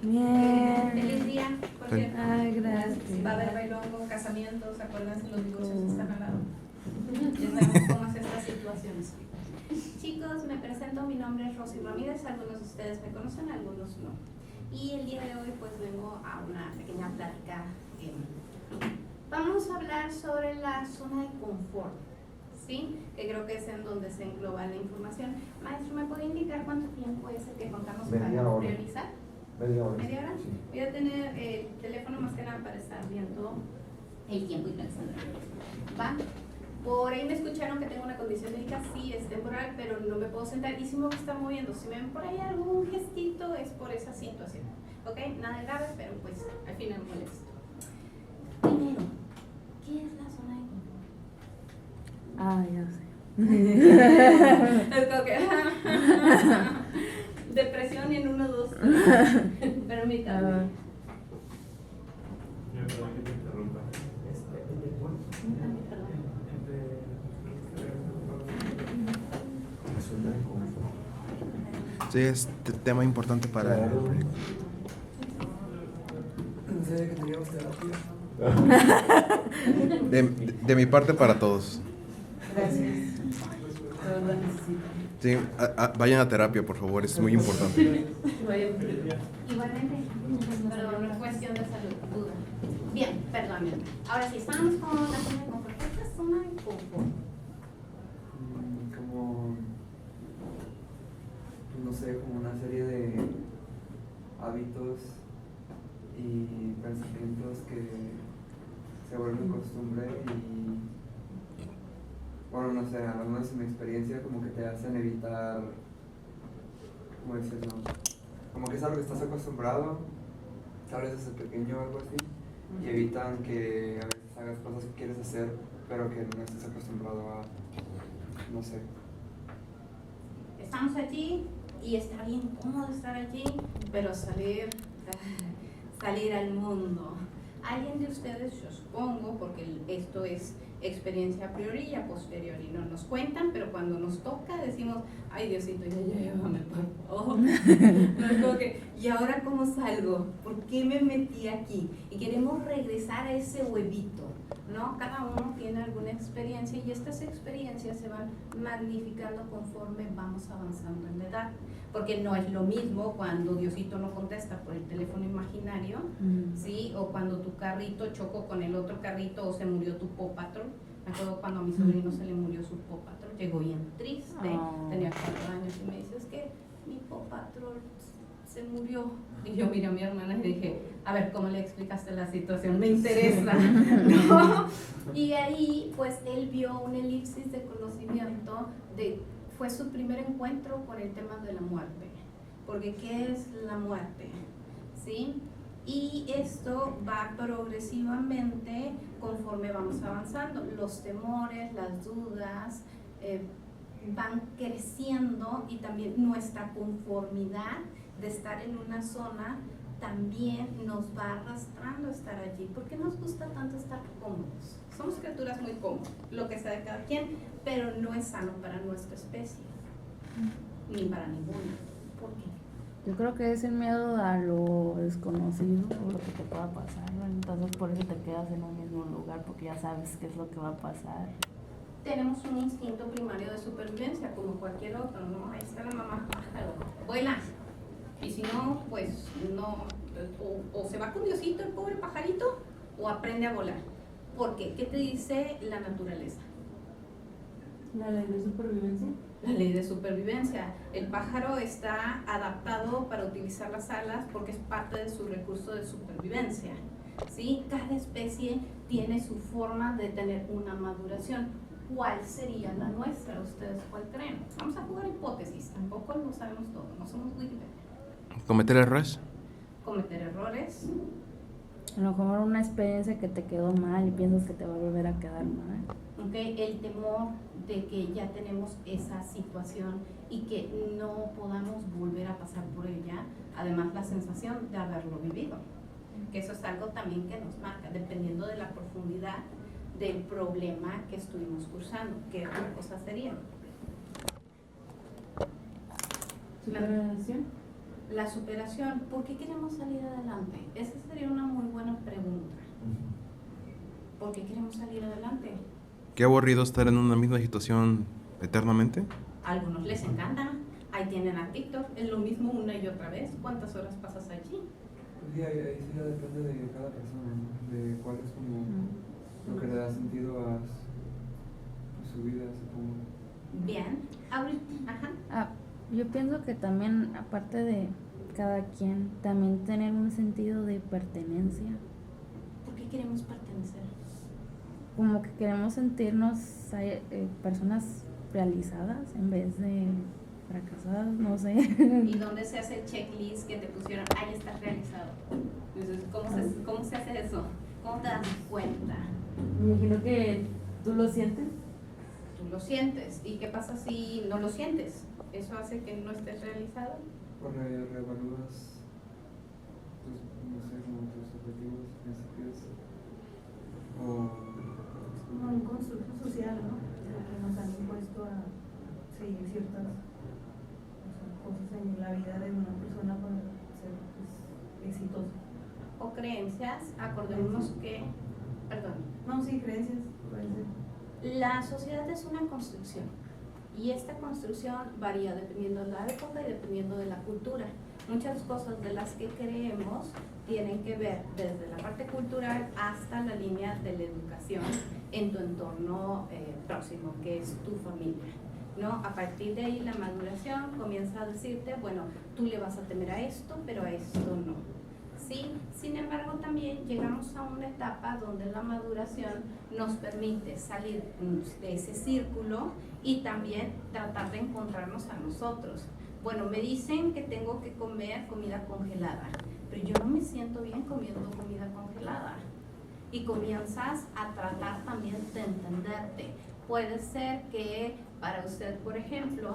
Bien. Feliz día, por cierto. Ay, gracias. Va a haber bailongo, casamientos, acuérdense, los divorcios están al lado. Ya sabemos cómo es esta situación. Chicos, me presento, mi nombre es Rosy Ramírez, algunos de ustedes me conocen, algunos no. Y el día de hoy pues vengo a una pequeña plática. Vamos a hablar sobre la zona de confort, ¿sí? Que creo que es en donde se engloba la información. Maestro, ¿me puede indicar cuánto tiempo es el que contamos para priorizar? Media hora. ¿Media hora? Sí. Voy a tener el teléfono más que nada para estar viendo el tiempo y pensando. ¿Va? Por ahí me escucharon que tengo una condición médica, sí, es temporal, pero no me puedo sentar y sí me voy a estar moviendo. Si me ven por ahí algún gestito, es por esa situación. ¿Ok? Nada grave, pero pues al final molesto. Primero, ¿qué es la zona de confort? Ah, ya sé. Es como que depresión en 1, 2, 3. Permítame. Perdón que te interrumpa. Sí, es tema importante para el proyecto. No sabía que teníamos terapia. De mi parte para todos. Gracias. Todos lo necesitan. Sí, vayan a terapia, por favor, es muy importante. Igualmente, pero no es cuestión de salud, duda. Bien, perdón. Ahora sí, estamos con la zona de confort. ¿Qué es la zona de confort? Como, no sé, como una serie de hábitos y pensamientos que se vuelven costumbre y, bueno, no sé, al menos en mi experiencia, como que te hacen evitar, ¿cómo decirlo? Como que es algo que estás acostumbrado, tal vez desde pequeño o algo así, y evitan que a veces hagas cosas que quieres hacer, pero que no estés acostumbrado a, no sé. Estamos allí y está bien cómodo estar allí, pero salir al mundo. ¿Alguien de ustedes, yo supongo, porque esto es experiencia a priori y a posteriori, no nos cuentan, pero cuando nos toca decimos, ay Diosito, ya llévame, por favor. No es como que, ¿y ahora cómo salgo? ¿Por qué me metí aquí? Y queremos regresar a ese huevito, ¿no? Cada uno tiene alguna experiencia y estas experiencias se van magnificando conforme vamos avanzando en la edad. Porque no es lo mismo cuando Diosito no contesta por el teléfono imaginario, ¿sí? O cuando tu carrito chocó con el otro carrito o se murió tu Paw Patrol. Me acuerdo cuando a mi sobrino se le murió su Paw Patrol, llegó bien triste, tenía 4 años y me dice, es que mi Paw Patrol se murió. Y yo miré a mi hermana y dije, a ver, ¿cómo le explicaste la situación? Me interesa, ¿no? Y ahí, pues, él vio una elipsis de conocimiento fue su primer encuentro con el tema de la muerte, porque ¿qué es la muerte? ¿Sí? Y esto va progresivamente conforme vamos avanzando. Los temores, las dudas van creciendo y también nuestra conformidad de estar en una zona también nos va arrastrando a estar allí. ¿Por qué nos gusta tanto estar cómodos? Somos criaturas muy cómodas, lo que sea de cada quien, pero no es sano para nuestra especie, ni para ninguna. ¿Por qué? Yo creo que es el miedo a lo desconocido o lo que te pueda pasar, ¿no? Entonces por eso te quedas en un mismo lugar, porque ya sabes qué es lo que va a pasar. Tenemos un instinto primario de supervivencia, como cualquier otro, ¿no? Ahí está la mamá, pájaro, vuela. Y si no, pues no, o se va con Diosito el pobre pajarito, o aprende a volar. ¿Por qué? ¿Qué te dice la naturaleza? ¿La ley de supervivencia? La ley de supervivencia. El pájaro está adaptado para utilizar las alas porque es parte de su recurso de supervivencia, ¿sí? Cada especie tiene su forma de tener una maduración. ¿Cuál sería la nuestra? ¿Ustedes cuál creen? Vamos a jugar hipótesis, tampoco lo sabemos todo, no somos Wikipedia. ¿Cometer errores? Cometer errores. A lo mejor una experiencia que te quedó mal y piensas que te va a volver a quedar mal. Okay, el temor de que ya tenemos esa situación y que no podamos volver a pasar por ella, además la sensación de haberlo vivido, que eso es algo también que nos marca, dependiendo de la profundidad del problema que estuvimos cursando. ¿Qué otra cosa sería? ¿Superación? La superación, ¿por qué queremos salir adelante? Esa sería una muy buena pregunta. ¿Por qué queremos salir adelante? Qué aburrido estar en una misma situación eternamente. A algunos les encanta, ahí tienen a TikTok, es lo mismo una y otra vez. ¿Cuántas horas pasas allí? Pues sí, ahí sí ya depende de cada persona, ¿no? De cuál es como lo que le da sentido a su vida, supongo. Bien, ajá. Yo pienso que también, aparte de cada quien, también tener un sentido de pertenencia. ¿Por qué queremos pertenecer? Como que queremos sentirnos personas realizadas en vez de fracasadas, no sé. ¿Y dónde se hace el checklist que te pusieron? Ahí estás realizado. Entonces, ¿cómo se hace eso? ¿Cómo te das cuenta? Me imagino que tú lo sientes. Tú lo sientes. ¿Y qué pasa si no lo sientes? ¿Eso hace que no estés realizado? O reevalúas, pues, no sé, como tus objetivos, principios, Como un constructo social, ¿no? Que nos han impuesto a seguir ciertas cosas en la vida de una persona para ser pues, exitosa. O creencias, acordémonos que, perdón, No, sí, creencias, puede ser. la sociedad es una construcción y esta construcción varía dependiendo de la época y dependiendo de la cultura. Muchas cosas de las que creemos tienen que ver desde la parte cultural hasta la línea de la educación en tu entorno próximo, que es tu familia, ¿no? A partir de ahí la maduración comienza a decirte, bueno, tú le vas a temer a esto, pero a esto no. ¿Sí? Sin embargo, también llegamos a una etapa donde la maduración nos permite salir de ese círculo y también tratar de encontrarnos a nosotros. Bueno, me dicen que tengo que comer comida congelada, pero yo no me siento bien comiendo comida congelada. Y comienzas a tratar también de entenderte. Puede ser que para usted, por ejemplo,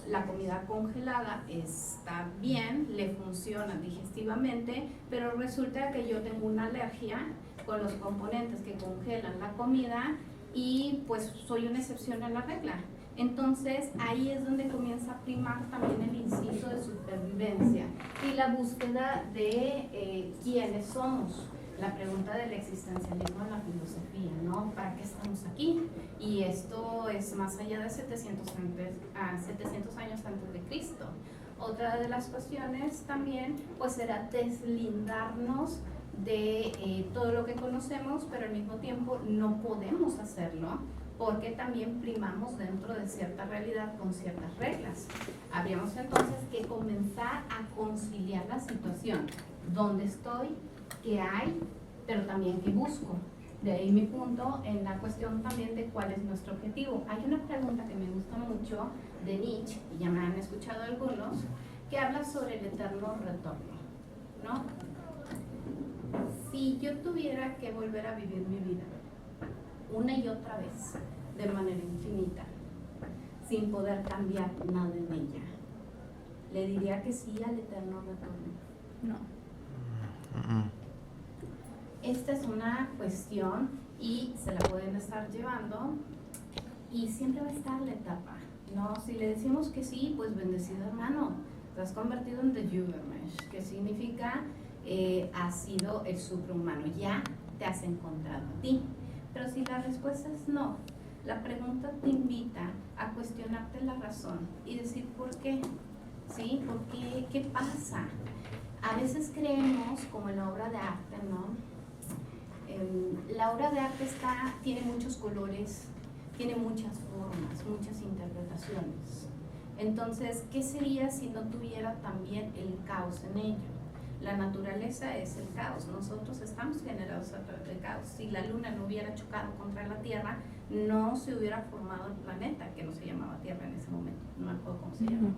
la comida congelada está bien, le funciona digestivamente, pero resulta que yo tengo una alergia con los componentes que congelan la comida y pues soy una excepción a la regla. Entonces ahí es donde comienza a primar también el instinto de supervivencia y la búsqueda de quiénes somos. La pregunta del existencialismo en la filosofía, ¿no? ¿Para qué estamos aquí? Y esto es más allá de 700 años antes de Cristo. Otra de las cuestiones también pues era deslindarnos de todo lo que conocemos, pero al mismo tiempo no podemos hacerlo porque también primamos dentro de cierta realidad con ciertas reglas. Habríamos entonces que comenzar a conciliar la situación. ¿Dónde estoy? ¿Qué hay? Pero también qué busco. De ahí mi punto en la cuestión también de cuál es nuestro objetivo. Hay una pregunta que me gusta mucho de Nietzsche, y ya me han escuchado algunos, que habla sobre el eterno retorno, ¿no? Si yo tuviera que volver a vivir mi vida una y otra vez, de manera infinita, sin poder cambiar nada en ella, ¿le diría que sí al eterno retorno? No. Esta es una cuestión y se la pueden estar llevando y siempre va a estar la etapa, ¿no? Si le decimos que sí, pues bendecido hermano, te has convertido en the Übermensch, que significa has sido el superhumano, ya te has encontrado a ti. Pero si la respuesta es no, la pregunta te invita a cuestionarte la razón y decir por qué, ¿sí? ¿Por qué? ¿Qué pasa? A veces creemos, como en la obra de arte, ¿no? La obra de arte tiene muchos colores, tiene muchas formas, muchas interpretaciones. Entonces, ¿qué sería si no tuviera también el caos en ello? La naturaleza es el caos, nosotros estamos generados a través del caos. Si la luna no hubiera chocado contra la Tierra, no se hubiera formado el planeta, que no se llamaba Tierra en ese momento, no me acuerdo cómo se llama.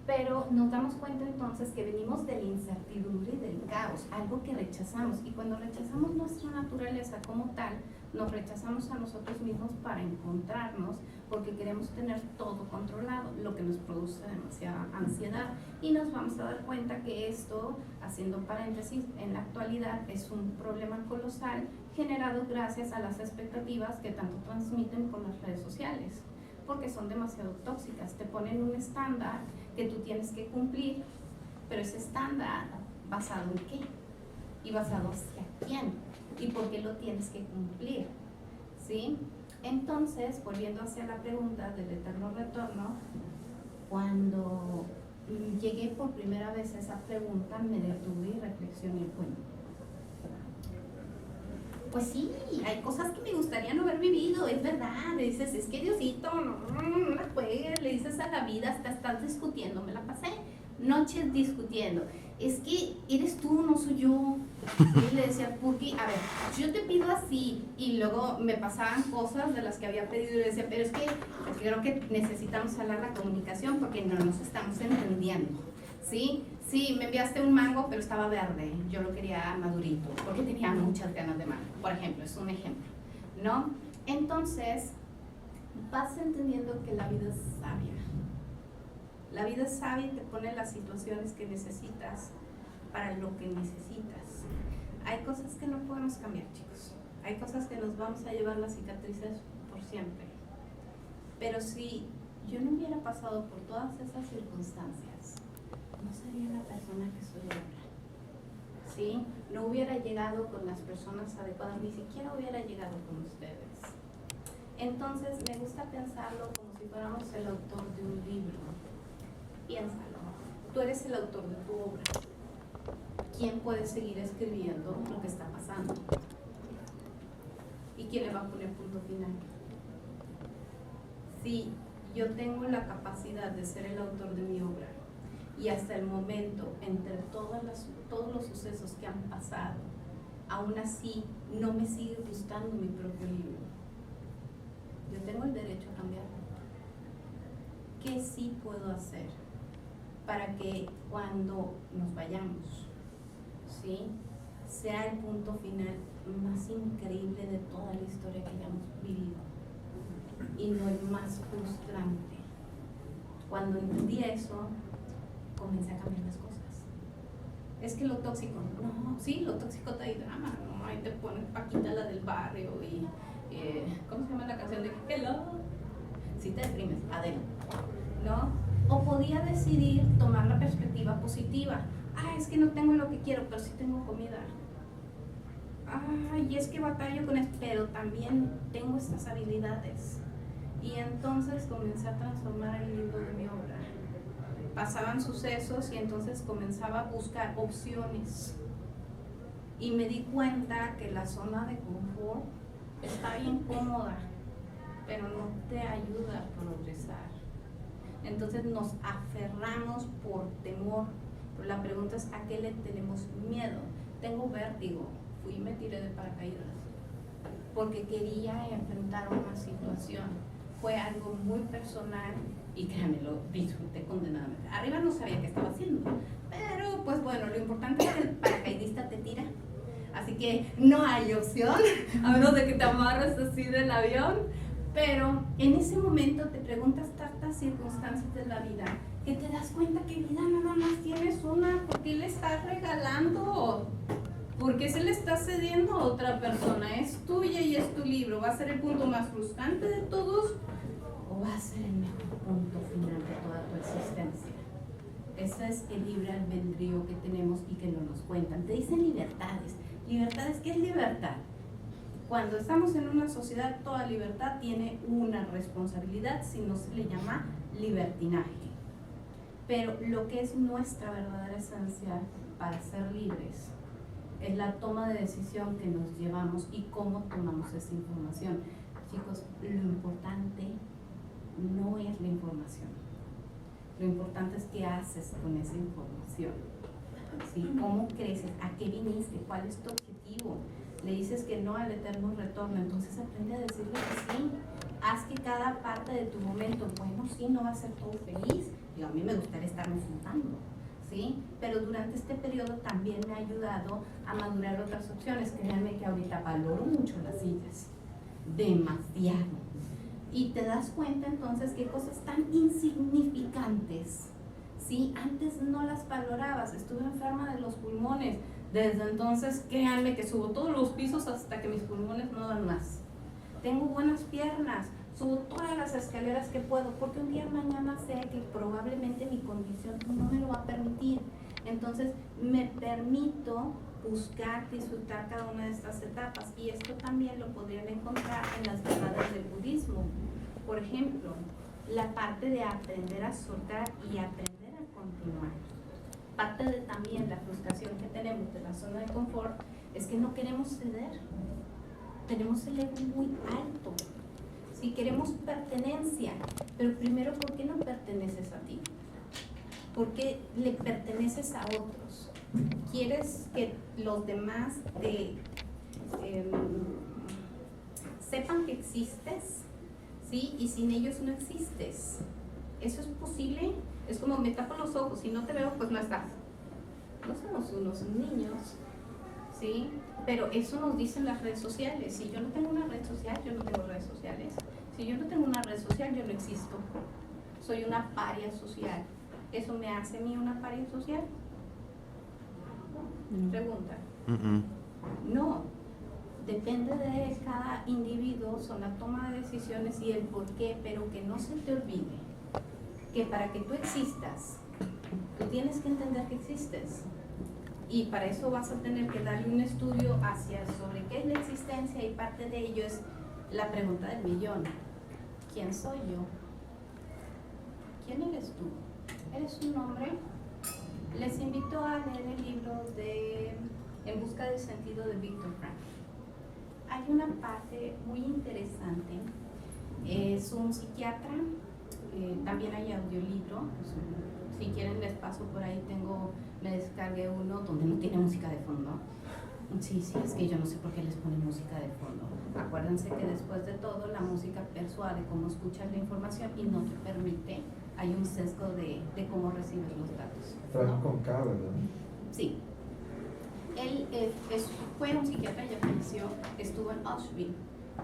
Pero nos damos cuenta entonces que venimos de la incertidumbre y del caos, algo que rechazamos. Y cuando rechazamos nuestra naturaleza como tal, nos rechazamos a nosotros mismos para encontrarnos, porque queremos tener todo controlado, lo que nos produce demasiada ansiedad. Y nos vamos a dar cuenta que esto, haciendo paréntesis, en la actualidad es un problema colosal generado gracias a las expectativas que tanto transmiten por las redes sociales, porque son demasiado tóxicas, te ponen un estándar que tú tienes que cumplir pero ese estándar, ¿basado en qué? ¿Y basado hacia quién? ¿Y por qué lo tienes que cumplir? ¿Sí? Entonces, volviendo hacia la pregunta del eterno retorno, cuando llegué por primera vez a esa pregunta, me detuve y reflexioné, bueno, pues sí, hay cosas que me gustaría no haber vivido, es verdad. Le dices, es que Diosito, no la juegues, le dices a la vida, hasta estás discutiendo, me la pasé noches discutiendo, es que eres tú, no soy yo. Y le decía, ¿por qué? A ver, yo te pido así, y luego me pasaban cosas de las que había pedido, y le decía, pero es que creo que necesitamos hablar la comunicación porque no nos estamos entendiendo, ¿sí? Sí, me enviaste un mango, pero estaba verde, yo lo quería madurito, porque tenía muchas ganas de mango, por ejemplo, es un ejemplo, ¿no? Entonces, vas entendiendo que la vida es sabia. La vida es sabia y te pone las situaciones que necesitas para lo que necesitas. Hay cosas que no podemos cambiar, chicos. Hay cosas que nos vamos a llevar las cicatrices por siempre. Pero si yo no hubiera pasado por todas esas circunstancias, no sería la persona que soy ahora. ¿Sí? No hubiera llegado con las personas adecuadas, ni siquiera hubiera llegado con ustedes. Entonces, me gusta pensarlo como si fuéramos el autor de un libro. Piénsalo, tú eres el autor de tu obra. ¿Quién puede seguir escribiendo lo que está pasando? ¿Y quién le va a poner punto final? Si yo tengo la capacidad de ser el autor de mi obra y hasta el momento, entre todos los sucesos que han pasado, aún así no me sigue gustando mi propio libro, yo tengo el derecho a cambiarlo. ¿Qué sí puedo hacer para que cuando nos vayamos, ¿sí?, sea el punto final más increíble de toda la historia que hayamos vivido y no el más frustrante? Cuando entendí eso, comencé a cambiar las cosas. Es que lo tóxico, no, sí, lo tóxico te da drama, ¿no? Ahí te ponen Paquita, la del barrio, y ¿cómo se llama la canción de Hello? Si te deprimes, Adele, ¿no? O podía decidir tomar la perspectiva positiva. Es que no tengo lo que quiero, pero sí tengo comida. Y es que batallo con esto, pero también tengo estas habilidades. Y entonces comencé a transformar el libro de mi obra. Pasaban sucesos y entonces comenzaba a buscar opciones. Y me di cuenta que la zona de confort está bien cómoda, pero no te ayuda a progresar. Entonces nos aferramos por temor. Pero la pregunta es, ¿a qué le tenemos miedo? Tengo vértigo, fui y me tiré de paracaídas porque quería enfrentar una situación. Fue algo muy personal y créanme, lo disfruté condenadamente. Arriba no sabía qué estaba haciendo, pero pues bueno, lo importante es que el paracaidista te tira. Así que no hay opción, a menos de que te amarres así del avión. Pero en ese momento te preguntas tantas circunstancias de la vida que te das cuenta que vida nada más tienes una. ¿Por qué le estás regalando? ¿Por qué se le está cediendo a otra persona? Es tuya y es tu libro. ¿Va a ser el punto más frustrante de todos o va a ser el mejor punto final de toda tu existencia? Ese es el libre albedrío que tenemos y que no nos cuentan. Te dicen libertades. ¿Libertades? ¿Qué es libertad? Cuando estamos en una sociedad, toda libertad tiene una responsabilidad, si no se le llama libertinaje. Pero lo que es nuestra verdadera esencia para ser libres es la toma de decisión que nos llevamos y cómo tomamos esa información. Chicos, lo importante no es la información. Lo importante es qué haces con esa información. ¿Sí? ¿Cómo creces? ¿A qué viniste? ¿Cuál es tu objetivo? Le dices que no al eterno retorno, entonces aprende a decirle que sí. Haz que cada parte de tu momento, bueno, sí, no va a ser todo feliz. Digo, a mí me gustaría estarme sentando, ¿sí? Pero durante este periodo también me ha ayudado a madurar otras opciones. Créanme que ahorita valoro mucho las sillas, demasiado. Y te das cuenta entonces que cosas tan insignificantes, ¿sí? Antes no las valorabas. Estuve enferma de los pulmones. Desde entonces, créanme que subo todos los pisos hasta que mis pulmones no dan más. Tengo buenas piernas, subo todas las escaleras que puedo, porque un día mañana sé que probablemente mi condición no me lo va a permitir. Entonces me permito buscar, disfrutar cada una de estas etapas, y esto también lo podrían encontrar en las verdades del budismo. Por ejemplo, la parte de aprender a soltar y aprender a continuar. Parte de también la frustración que tenemos de la zona de confort es que no queremos ceder. Tenemos el ego muy alto. Si queremos pertenencia, pero primero, ¿por qué no perteneces a ti? ¿Por qué le perteneces a otros? ¿Quieres que los demás sepan que existes? ¿Sí? Y sin ellos no existes. ¿Eso es posible? Es como me tapo los ojos, si no te veo, pues no estás. No somos unos niños, ¿sí? Pero eso nos dicen las redes sociales. Si yo no tengo una red social, yo no tengo redes sociales. Si yo no tengo una red social, yo no existo. Soy una paria social. ¿Eso me hace a mí una paria social? Pregunta. No. Depende de cada individuo, son la toma de decisiones y el por qué, pero que no se te olvide que para que tú existas, tú tienes que entender que existes. Y para eso vas a tener que darle un estudio sobre qué es la existencia, y parte de ello es la pregunta del millón. ¿Quién soy yo? ¿Quién eres tú? ¿Eres un hombre? Les invito a leer el libro de En busca del sentido de Viktor Frankl. Hay una parte muy interesante. Es un psiquiatra, también hay audiolibro. Si quieren les paso por ahí, me descargué uno donde no tiene música de fondo. Sí, es que yo no sé por qué les ponen música de fondo. Acuérdense que después de todo la música persuade cómo escuchas la información y no te permite, hay un sesgo de cómo recibes los datos, ¿no? Con K, ¿verdad? Sí. Él fue un psiquiatra, ya falleció, estuvo en Auschwitz,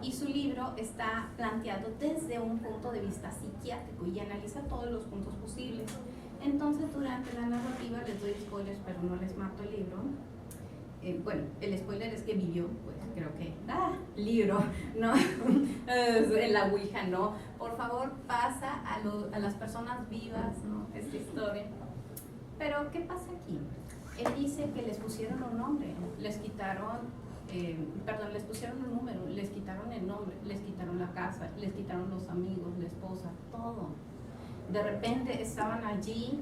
y su libro está planteado desde un punto de vista psiquiátrico y analiza todos los puntos posibles. Entonces, durante la narrativa, les doy spoilers, pero no les mato el libro. Bueno, el spoiler es que vivió, pues creo que, libro, no, en la Ouija, no. Por favor, pasa a las personas vivas, ¿no? Esta historia. Pero, ¿qué pasa aquí? Él dice que les pusieron un nombre, les pusieron un número, les quitaron el nombre, les quitaron la casa, les quitaron los amigos, la esposa, todo. De repente estaban allí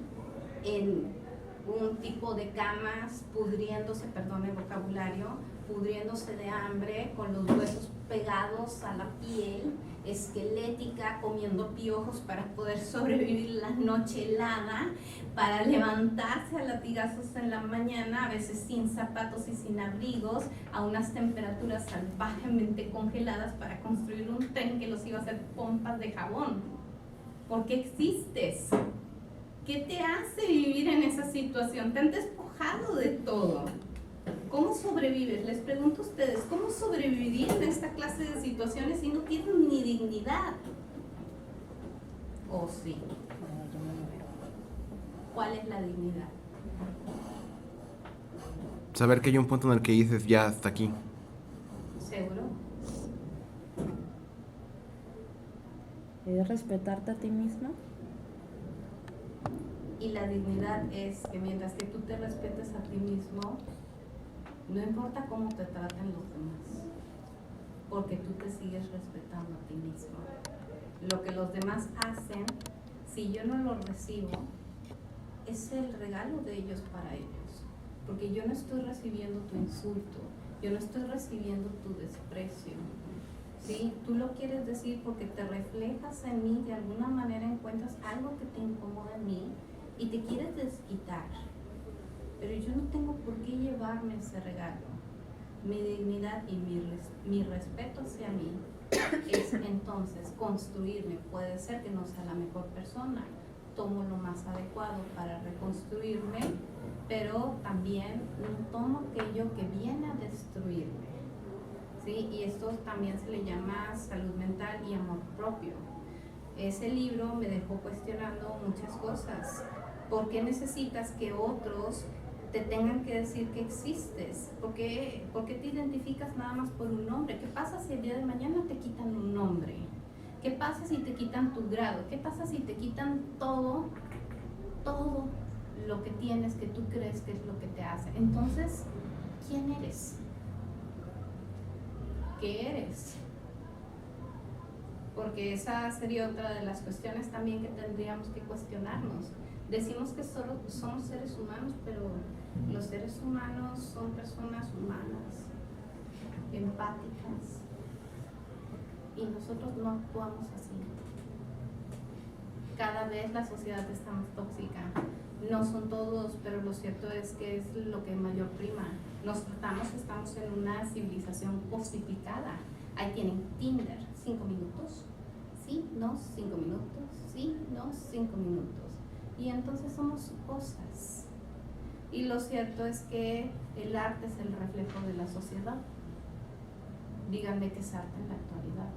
en un tipo de camas, pudriéndose, perdón el vocabulario, pudriéndose de hambre, con los huesos pegados a la piel, esquelética, comiendo piojos para poder sobrevivir la noche helada, para levantarse a latigazos en la mañana, a veces sin zapatos y sin abrigos, a unas temperaturas salvajemente congeladas para construir un tren que los iba a hacer pompas de jabón. ¿Por qué existes? ¿Qué te hace vivir en esa situación? Te han despojado de todo. ¿Cómo sobrevives? Les pregunto a ustedes, ¿cómo sobrevivirían en esta clase de situaciones si no tienen ni dignidad? ¿O sí? ¿Cuál es la dignidad? Saber que hay un punto en el que dices, ya, hasta aquí. ¿Seguro? ¿Es respetarte a ti misma? Y la dignidad es que mientras que tú te respetes a ti mismo, no importa cómo te traten los demás, porque tú te sigues respetando a ti mismo. Lo que los demás hacen, si yo no lo recibo, es el regalo de ellos para ellos, porque yo no estoy recibiendo tu insulto, yo no estoy recibiendo tu desprecio. ¿Sí? Tú lo quieres decir porque te reflejas en mí, de alguna manera encuentras algo que te incomoda en mí y te quieres desquitar, pero yo no tengo por qué llevarme ese regalo. Mi dignidad y mi respeto hacia mí es entonces construirme. Puede ser que no sea la mejor persona, tomo lo más adecuado para reconstruirme, pero también no tomo aquello que viene a destruirme. ¿Sí? Y esto también se le llama salud mental y amor propio. Ese libro me dejó cuestionando muchas cosas. ¿Por qué necesitas que otros te tengan que decir que existes? ¿Por qué te identificas nada más por un nombre? ¿Qué pasa si el día de mañana te quitan un nombre? ¿Qué pasa si te quitan tu grado? ¿Qué pasa si te quitan todo lo que tienes que tú crees que es lo que te hace. Entonces, ¿quién eres? ¿Qué eres? Porque esa sería otra de las cuestiones también que tendríamos que cuestionarnos. Decimos que solo somos seres humanos, pero los seres humanos son personas humanas, empáticas, y nosotros no actuamos así. Cada vez la sociedad está más tóxica. No son todos, pero lo cierto es que es lo que mayor prima. Nos tratamos, estamos en una civilización cosificada. Ahí tienen Tinder, 5 minutos, sí, no, 5 minutos, sí, no, 5 minutos. Y entonces somos cosas. Y lo cierto es que el arte es el reflejo de la sociedad. Díganme qué es arte en la actualidad.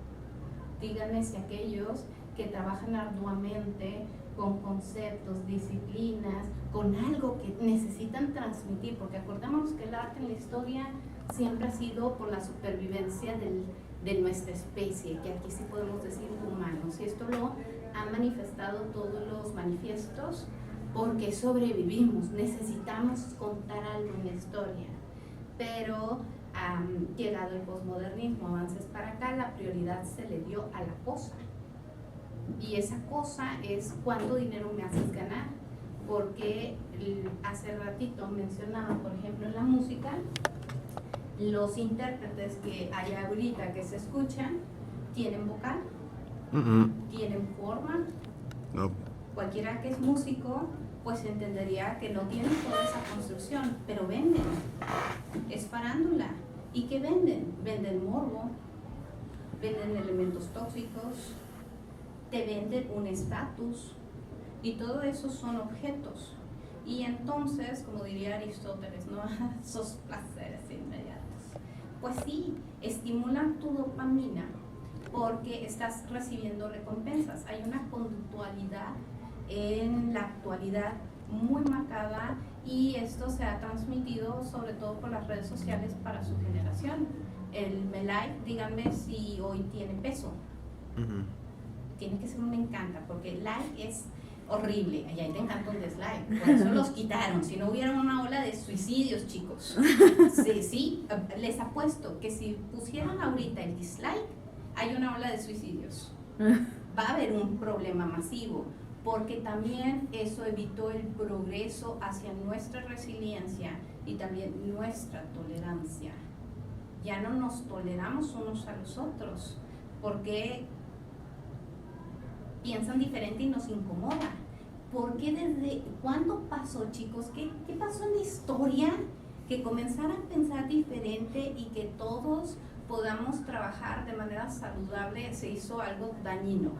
Díganme si aquellos que trabajan arduamente con conceptos, disciplinas, con algo que necesitan transmitir, porque acordémonos que el arte en la historia siempre ha sido por la supervivencia de nuestra especie, que aquí sí podemos decir humanos, y esto lo han manifestado todos los manifiestos, porque sobrevivimos, necesitamos contar algo en la historia, pero llegado el posmodernismo, avances para acá, la prioridad se le dio a la cosa. Y esa cosa es cuánto dinero me haces ganar, porque hace ratito mencionaba, por ejemplo, en la música, los intérpretes que hay ahorita que se escuchan, tienen vocal, tienen forma. No. Cualquiera que es músico, pues entendería que no tienen toda esa construcción, pero venden, es farándula. ¿Y qué venden? Venden morbo, venden elementos tóxicos, te venden un estatus, y todo eso son objetos. Y entonces, como diría Aristóteles, ¿no? Esos placeres inmediatos. Pues sí, estimulan tu dopamina porque estás recibiendo recompensas. Hay una conductualidad en la actualidad muy marcada, y esto se ha transmitido sobre todo por las redes sociales para su generación. El me like, díganme si hoy tiene peso. Tiene que ser un me encanta, porque like es horrible, y ahí te encanta un dislike, por eso los quitaron, si no hubiera una ola de suicidios, chicos. Sí, les apuesto que si pusieran ahorita el dislike, hay una ola de suicidios. Va a haber un problema masivo, porque también eso evitó el progreso hacia nuestra resiliencia y también nuestra tolerancia. Ya no nos toleramos unos a los otros, porque piensan diferente y nos incomoda. ¿Por qué desde cuándo pasó, chicos? ¿Qué pasó en la historia que comenzaran a pensar diferente y que todos podamos trabajar de manera saludable? Se hizo algo dañino.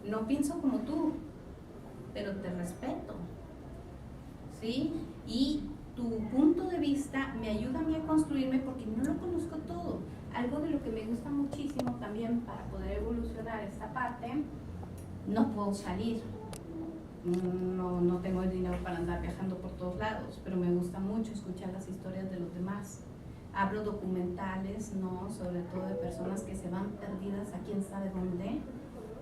No pienso como tú, pero te respeto, ¿sí? Y tu punto de vista me ayuda a mí a construirme, porque no lo conozco todo. Algo de lo que me gusta muchísimo también para poder evolucionar esta parte, no puedo salir, no tengo el dinero para andar viajando por todos lados, pero me gusta mucho escuchar las historias de los demás. Hablo documentales, ¿no? Sobre todo de personas que se van perdidas a quién sabe dónde,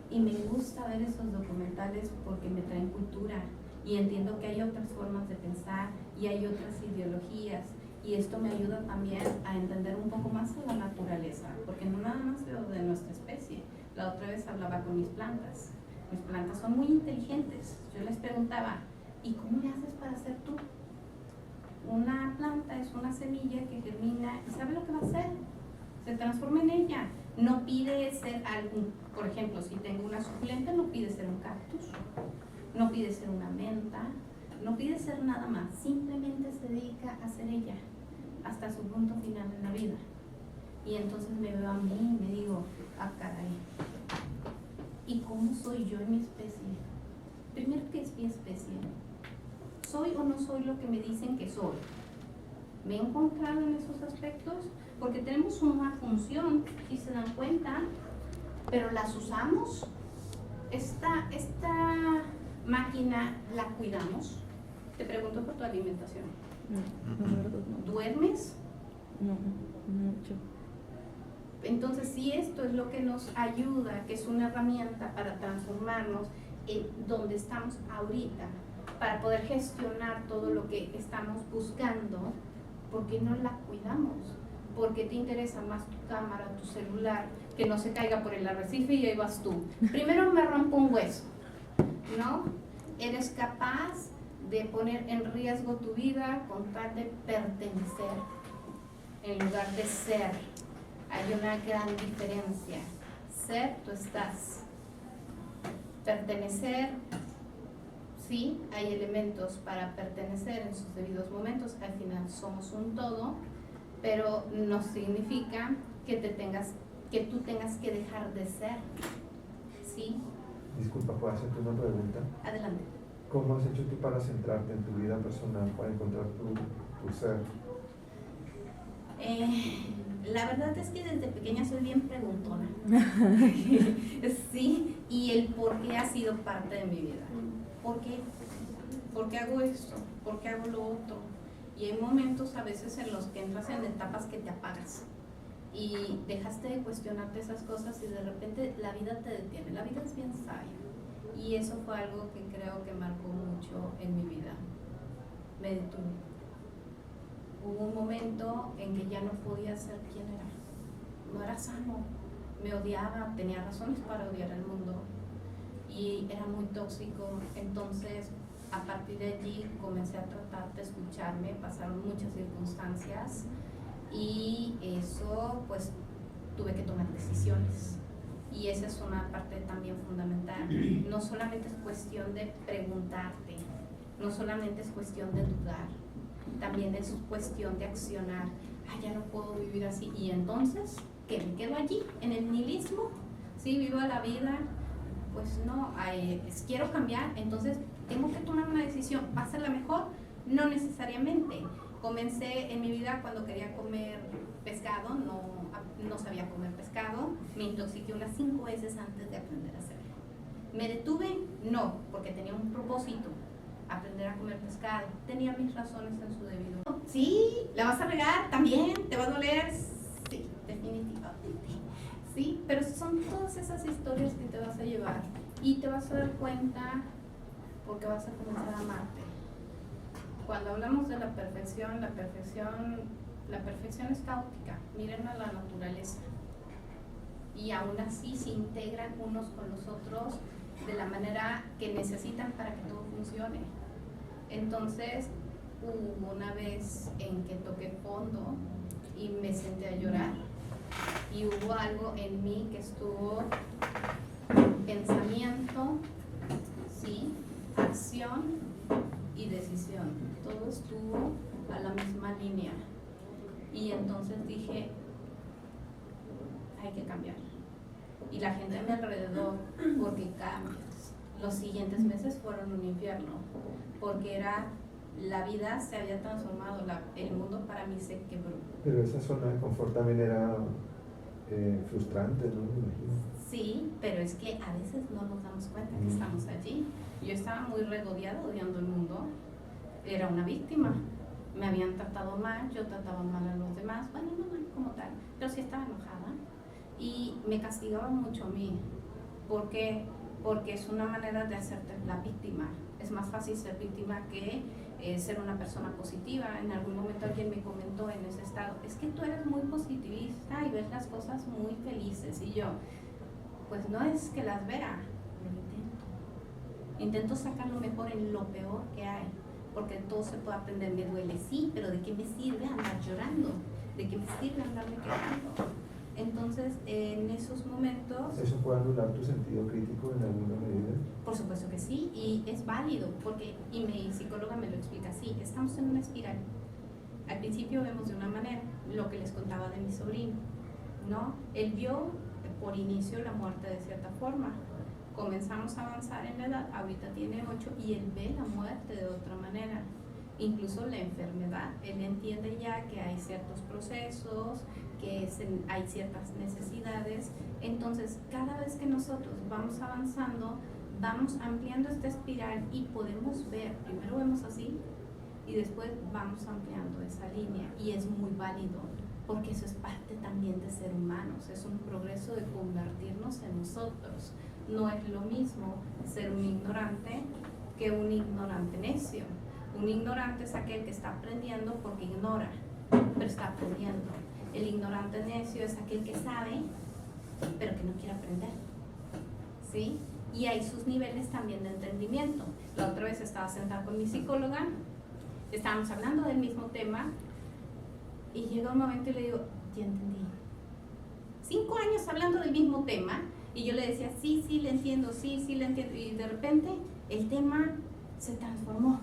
y me gusta ver esos documentales porque me traen cultura y entiendo que hay otras formas de pensar y hay otras ideologías, y esto me ayuda también a entender un poco más a la naturaleza, porque no nada más veo de nuestra especie. La otra vez hablaba con mis plantas. Mis plantas son muy inteligentes. Yo les preguntaba, ¿y cómo le haces para ser tú? Una planta es una semilla que germina y ¿sabe lo que va a hacer? Se transforma en ella. No pide ser algo, por ejemplo, si tengo una suculenta, no pide ser un cactus, no pide ser una menta, no pide ser nada más. Simplemente se dedica a ser ella hasta su punto final en la vida. Y entonces me veo a mí y me digo, ah, caray, ¿y cómo soy yo en mi especie? Primero, ¿qué es mi especie? ¿Soy o no soy lo que me dicen que soy? ¿Me he encontrado en esos aspectos? Porque tenemos una función, si se dan cuenta, pero las usamos. Esta máquina la cuidamos. Te pregunto por tu alimentación. No. ¿Duermes? No, mucho. Entonces, si esto es lo que nos ayuda, que es una herramienta para transformarnos en donde estamos ahorita, para poder gestionar todo lo que estamos buscando, ¿por qué no la cuidamos? ¿Por qué te interesa más tu cámara, tu celular, que no se caiga por el arrecife y ahí vas tú? Primero me rompo un hueso, ¿no? Eres capaz de poner en riesgo tu vida con tal de pertenecer en lugar de ser. Hay una gran diferencia. Ser, tú estás. Pertenecer, sí, hay elementos para pertenecer en sus debidos momentos. Al final somos un todo, pero no significa que tú tengas que dejar de ser. ¿Sí? Disculpa, ¿puedo hacerte una pregunta? Adelante. ¿Cómo has hecho tú para centrarte en tu vida personal, para encontrar tu ser? La verdad es que desde pequeña soy bien preguntona. Sí, y el por qué ha sido parte de mi vida. ¿Por qué? ¿Por qué hago esto? ¿Por qué hago lo otro? Y hay momentos a veces en los que entras en etapas que te apagas y dejaste de cuestionarte esas cosas y de repente la vida te detiene. La vida es bien sabia y eso fue algo que creo que marcó mucho en mi vida. Me detuve. Hubo un momento en que ya no podía ser quien era. No era sano. Me odiaba, tenía razones para odiar al mundo y era muy tóxico. Entonces, a partir de allí comencé a tratar de escucharme. Pasaron muchas circunstancias y eso, pues, tuve que tomar decisiones. Y esa es una parte también fundamental. No solamente es cuestión de preguntarte, no solamente es cuestión de dudar, también es cuestión de accionar. Ya no puedo vivir así. Y entonces, ¿qué? ¿Me quedo allí en el nihilismo? ¿Sí? ¿Vivo la vida? Pues no, quiero cambiar, entonces tengo que tomar una decisión. ¿Va a ser la mejor? No necesariamente. Comencé en mi vida cuando quería comer pescado, no sabía comer pescado, me intoxiqué unas 5 veces antes de aprender a hacerlo. ¿Me detuve? No, porque tenía un propósito, aprender a comer pescado. Tenía mis razones en su debido. Sí, ¿la vas a regar? ¿También? ¿Te va a doler? Sí, definitivamente. Sí, pero son todas esas historias que te vas a llevar y te vas a dar cuenta porque vas a comenzar a amarte. Cuando hablamos de la perfección es caótica. Miren a la naturaleza y aún así se integran unos con los otros de la manera que necesitan para que todo funcione. Entonces hubo una vez en que toqué fondo y me senté a llorar y hubo algo en mí que estuvo pensamiento, sí, acción y decisión. Todo estuvo a la misma línea y entonces dije, hay que cambiar. Y la gente a mi alrededor, ¿por qué cambias? Los siguientes meses fueron un infierno, porque la vida se había transformado, el mundo para mí se quebró. Pero esa zona de confort también era frustrante, ¿no? Me imagino. Sí, pero es que a veces no nos damos cuenta que estamos allí. Yo estaba muy regodeada odiando el mundo, era una víctima. Me habían tratado mal, yo trataba mal a los demás, bueno, no mal como tal, pero sí estaba enojada y me castigaba mucho a mí. ¿Por qué? Porque es una manera de hacerte la víctima. Es más fácil ser víctima que ser una persona positiva. En algún momento alguien me comentó en ese estado, es que tú eres muy positivista y ves las cosas muy felices. Y yo, pues no es que las vea, lo intento sacar lo mejor en lo peor que hay, porque todo se puede aprender. Me duele, sí, pero ¿de qué me sirve andar llorando? ¿De qué me sirve andarme quejando? Entonces, en esos momentos... ¿Eso puede anular tu sentido crítico en alguna medida? Por supuesto que sí, y es válido, porque, y mi psicóloga me lo explica así, estamos en una espiral. Al principio vemos de una manera, lo que les contaba de mi sobrino, ¿no? Él vio por inicio la muerte de cierta forma. Comenzamos a avanzar en la edad, ahorita tiene 8 y él ve la muerte de otra manera. Incluso la enfermedad, él entiende ya que hay ciertos procesos, que hay ciertas necesidades. Entonces, cada vez que nosotros vamos avanzando, vamos ampliando esta espiral y podemos ver, primero vemos así y después vamos ampliando esa línea, y es muy válido porque eso es parte también de ser humanos, es un progreso de convertirnos en nosotros. No es lo mismo ser un ignorante que un ignorante necio. Un ignorante es aquel que está aprendiendo porque ignora, pero está aprendiendo. El ignorante necio es aquel que sabe, pero que no quiere aprender. ¿Sí? Y hay sus niveles también de entendimiento. La otra vez estaba sentada con mi psicóloga, estábamos hablando del mismo tema, y llega un momento y le digo, ya entendí. 5 años hablando del mismo tema, y yo le decía, sí, le entiendo, sí, le entiendo, y de repente el tema se transformó.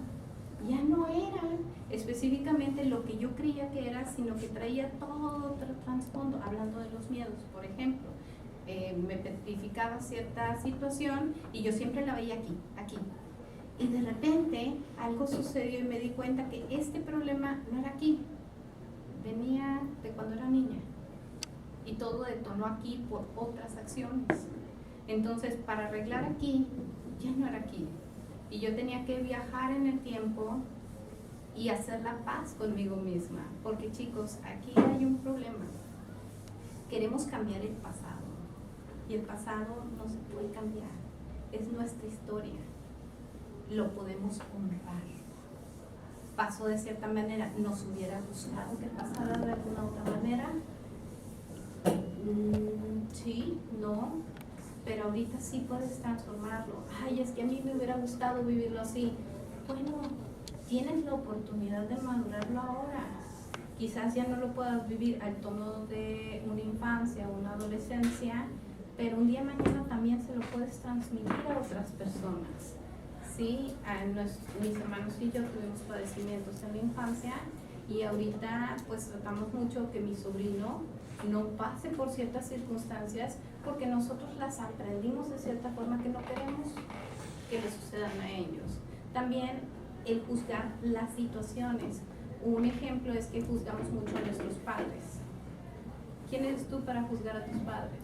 Ya no era específicamente lo que yo creía que era, sino que traía todo otro trasfondo, hablando de los miedos, por ejemplo. Me petrificaba cierta situación y yo siempre la veía aquí. Y de repente algo sucedió y me di cuenta que este problema no era aquí, venía de cuando era niña. Y todo detonó aquí por otras acciones. Entonces, para arreglar aquí, ya no era aquí. Y yo tenía que viajar en el tiempo y hacer la paz conmigo misma. Porque, chicos, aquí hay un problema. Queremos cambiar el pasado. Y el pasado no se puede cambiar. Es nuestra historia. Lo podemos honrar. Pasó de cierta manera. ¿Nos hubiera gustado que pasara de alguna otra manera? Sí, no, pero ahorita sí puedes transformarlo. Ay, es que a mí me hubiera gustado vivirlo así. Bueno, tienes la oportunidad de madurarlo ahora. Quizás ya no lo puedas vivir al tono de una infancia o una adolescencia, pero un día mañana también se lo puedes transmitir a otras personas. Sí, mis hermanos y yo tuvimos padecimientos en la infancia y ahorita pues tratamos mucho que mi sobrino no pase por ciertas circunstancias porque nosotros las aprendimos de cierta forma que no queremos que le sucedan a ellos. También el juzgar las situaciones. Un ejemplo es que juzgamos mucho a nuestros padres. ¿Quién eres tú para juzgar a tus padres?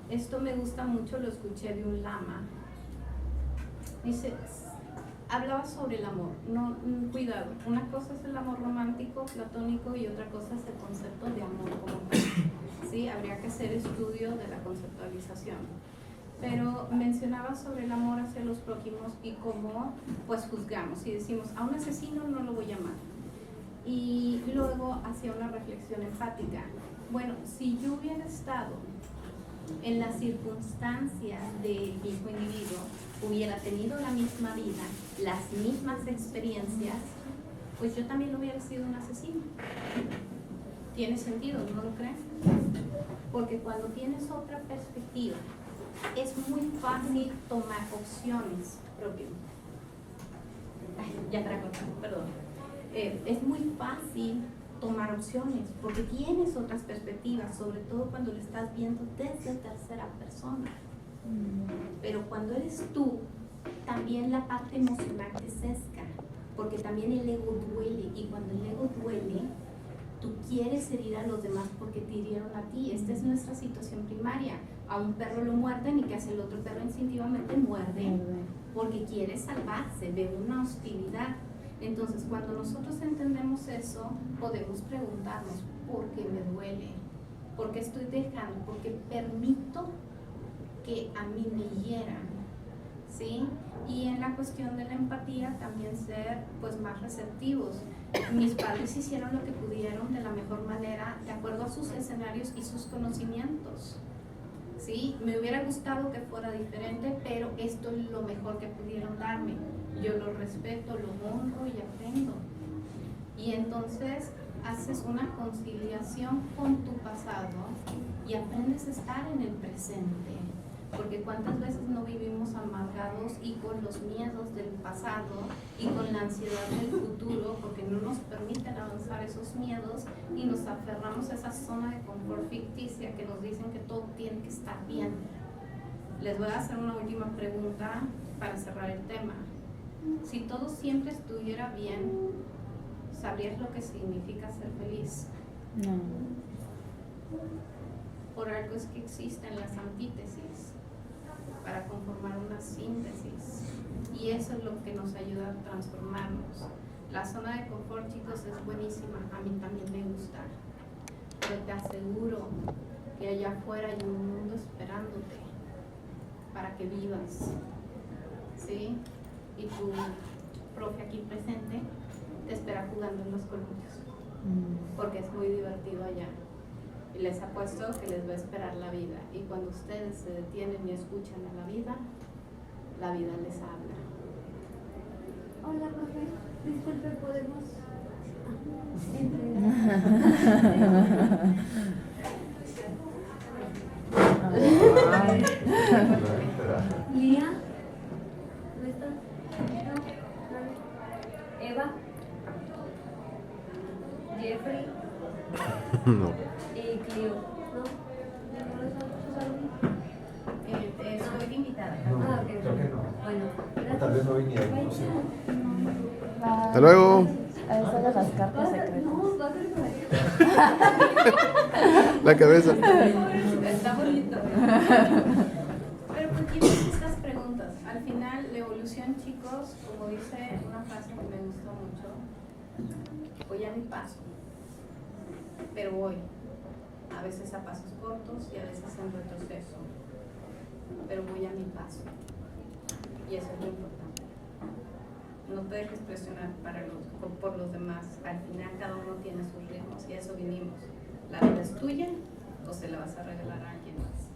Esto me gusta mucho, lo escuché de un lama. Dice, hablaba sobre el amor. No, cuidado, una cosa es el amor romántico, platónico, y otra cosa es el concepto de amor como tal. Sí, habría que hacer estudio de la conceptualización. Pero mencionaba sobre el amor hacia los prójimos y cómo pues juzgamos y decimos, a un asesino no lo voy a amar. Y luego hacía una reflexión empática. Bueno, si yo hubiera estado en las circunstancias del mismo individuo, hubiera tenido la misma vida, las mismas experiencias, pues yo también hubiera sido un asesino. ¿Tiene sentido? ¿No lo creen? Porque cuando tienes otra perspectiva, es muy fácil tomar opciones propias. Ya trago, perdón. Es muy fácil tomar opciones porque tienes otras perspectivas, sobre todo cuando lo estás viendo desde tercera persona. Pero cuando eres tú, también la parte emocional te sesga, porque también el ego duele, y cuando el ego duele, tú quieres herir a los demás porque te hirieron a ti. Esta es nuestra situación primaria. A un perro lo muerden y ¿qué hace el otro perro? Instintivamente muerde porque quiere salvarse, ve una hostilidad. Entonces, cuando nosotros entendemos eso, podemos preguntarnos, ¿por qué me duele? ¿Por qué estoy dejando? ¿Por qué permito que a mí me hieran? ¿Sí? Y en la cuestión de la empatía, también ser pues más receptivos. Mis padres hicieron lo que pudieron de la mejor manera, de acuerdo a sus escenarios y sus conocimientos. ¿Sí? Me hubiera gustado que fuera diferente, pero esto es lo mejor que pudieron darme. Yo lo respeto, lo honro y aprendo. Y entonces haces una conciliación con tu pasado y aprendes a estar en el presente. Porque cuántas veces no vivimos amargados y con los miedos del pasado y con la ansiedad del futuro, porque no nos permiten avanzar esos miedos y nos aferramos a esa zona de confort ficticia que nos dicen que todo tiene que estar bien. Les voy a hacer una última pregunta para cerrar el tema. Si todo siempre estuviera bien, ¿sabrías lo que significa ser feliz? No. Por algo es que existen las antítesis para conformar una síntesis, y eso es lo que nos ayuda a transformarnos. La zona de confort, chicos, es buenísima, a mí también me gusta, pero te aseguro que allá afuera hay un mundo esperándote para que vivas, ¿sí? y tu profe aquí presente te espera jugando en los columpios, porque es muy divertido allá. Y les apuesto que les va a esperar la vida. Y cuando ustedes se detienen y escuchan a la vida les habla. Hola, profe. Disculpe, ¿podemos Lía, ¿no estás? No. Eva, Jeffrey No. y Clio, ¿no? ¿Ninguno de sus alumnos? Estoy invitada. No, Ah, ok. creo que no. Bueno, O gracias. tal vez no vinieron, no sé. Hasta luego. A eso de las cartas secretas. No, va a ser por ahí. La cabeza. Está bonito. Pero ¿por qué estas preguntas? Al final, la evolución, chicos, como dice una frase que me gustó mucho, voy a mi paso, pero voy. A veces a pasos cortos y a veces en retroceso, pero voy a mi paso. Y eso es lo importante. No te dejes presionar por los demás. Al final cada uno tiene sus ritmos y a eso vinimos. La vida es tuya o se la vas a regalar a alguien más.